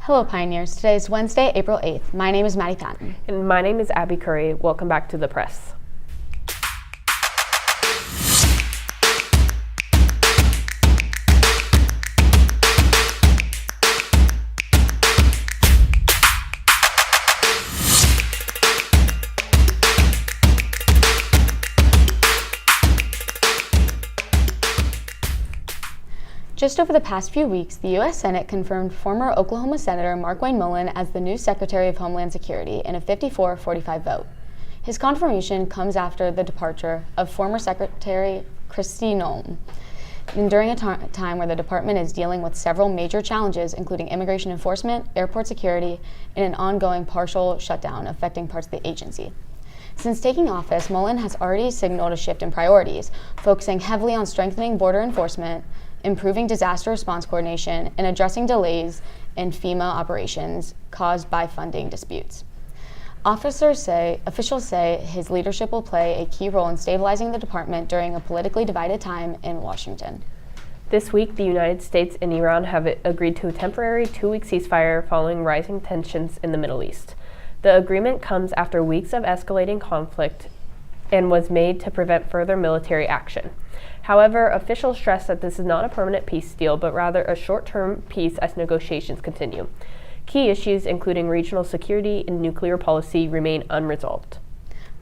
Hello, Pioneers. Today is Wednesday, April 8th. My name is Maddie Patton. And my name is Abby Curry. Welcome back to the press. Just over the past few weeks, the U.S. Senate confirmed former Oklahoma Senator Markwayne Mullin as the new Secretary of Homeland Security in a 54-45 vote. His confirmation comes after the departure of former Secretary Kristi Noem, and during a time where the department is dealing with several major challenges, including immigration enforcement, airport security, and an ongoing partial shutdown affecting parts of the agency. Since taking office, Mullin has already signaled a shift in priorities, focusing heavily on strengthening border enforcement, improving disaster response coordination, and addressing delays in FEMA operations caused by funding disputes. Officials say his leadership will play a key role in stabilizing the department during a politically divided time in Washington. This week, the United States and Iran have agreed to a temporary 2-week ceasefire following rising tensions in the Middle East. The agreement comes after weeks of escalating conflict and was made to prevent further military action. However, officials stress that this is not a permanent peace deal, but rather a short-term peace as negotiations continue. Key issues, including regional security and nuclear policy, remain unresolved.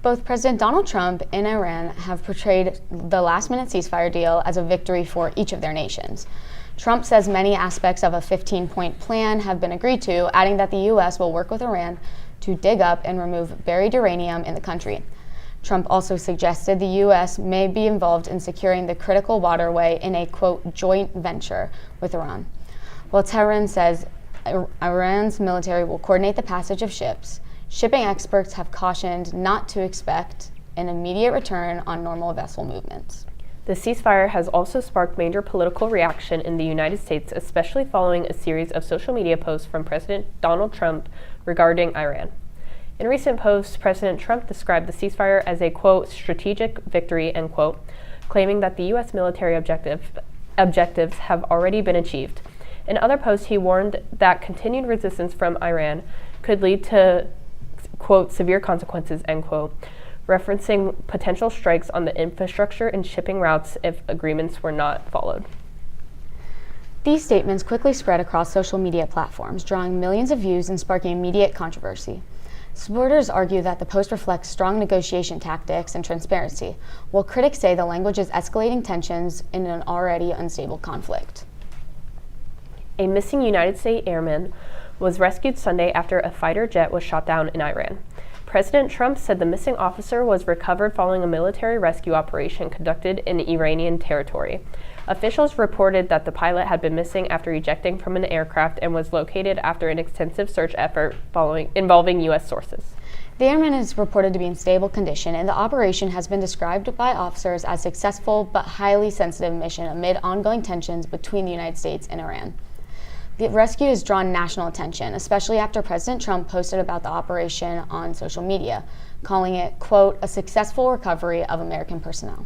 Both President Donald Trump and Iran have portrayed the last-minute ceasefire deal as a victory for each of their nations. Trump says many aspects of a 15-point plan have been agreed to, adding that the U.S. will work with Iran to dig up and remove buried uranium in the country. Trump also suggested the U.S. may be involved in securing the critical waterway in a, quote, joint venture with Iran. While Tehran says Iran's military will coordinate the passage of ships, shipping experts have cautioned not to expect an immediate return on normal vessel movements. The ceasefire has also sparked major political reaction in the United States, especially following a series of social media posts from President Donald Trump regarding Iran. In recent posts, President Trump described the ceasefire as a, quote, strategic victory, end quote, claiming that the U.S. military objectives have already been achieved. In other posts, he warned that continued resistance from Iran could lead to, quote, severe consequences, end quote, referencing potential strikes on the infrastructure and shipping routes if agreements were not followed. These statements quickly spread across social media platforms, drawing millions of views and sparking immediate controversy. Supporters argue that the post reflects strong negotiation tactics and transparency, while critics say the language is escalating tensions in an already unstable conflict. A missing United States airman was rescued Sunday after a fighter jet was shot down in Iran. President Trump said the missing officer was recovered following a military rescue operation conducted in Iranian territory. Officials reported that the pilot had been missing after ejecting from an aircraft and was located after an extensive search effort involving U.S. sources. The airman is reported to be in stable condition, and the operation has been described by officers as successful but highly sensitive mission amid ongoing tensions between the United States and Iran. The rescue has drawn national attention, especially after President Trump posted about the operation on social media, calling it, quote, a successful recovery of American personnel.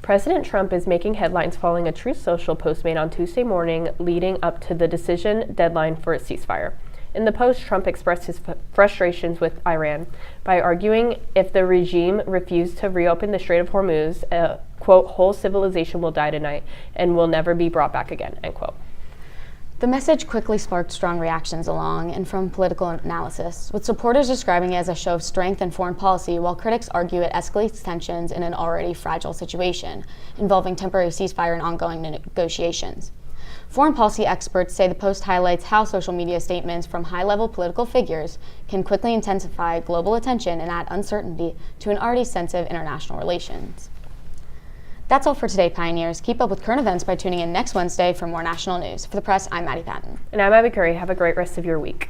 President Trump is making headlines following a Truth Social post made on Tuesday morning leading up to the decision deadline for a ceasefire. In the post, Trump expressed his frustrations with Iran by arguing if the regime refused to reopen the Strait of Hormuz, a, quote, whole civilization will die tonight and will never be brought back again, end quote. The message quickly sparked strong reactions along and from political analysis, with supporters describing it as a show of strength in foreign policy, while critics argue it escalates tensions in an already fragile situation, involving temporary ceasefire and ongoing negotiations. Foreign policy experts say the post highlights how social media statements from high-level political figures can quickly intensify global attention and add uncertainty to an already sensitive international relations. That's all for today, Pioneers. Keep up with current events by tuning in next Wednesday for more national news. For the press, I'm Maddie Patton. And I'm Abby Curry. Have a great rest of your week.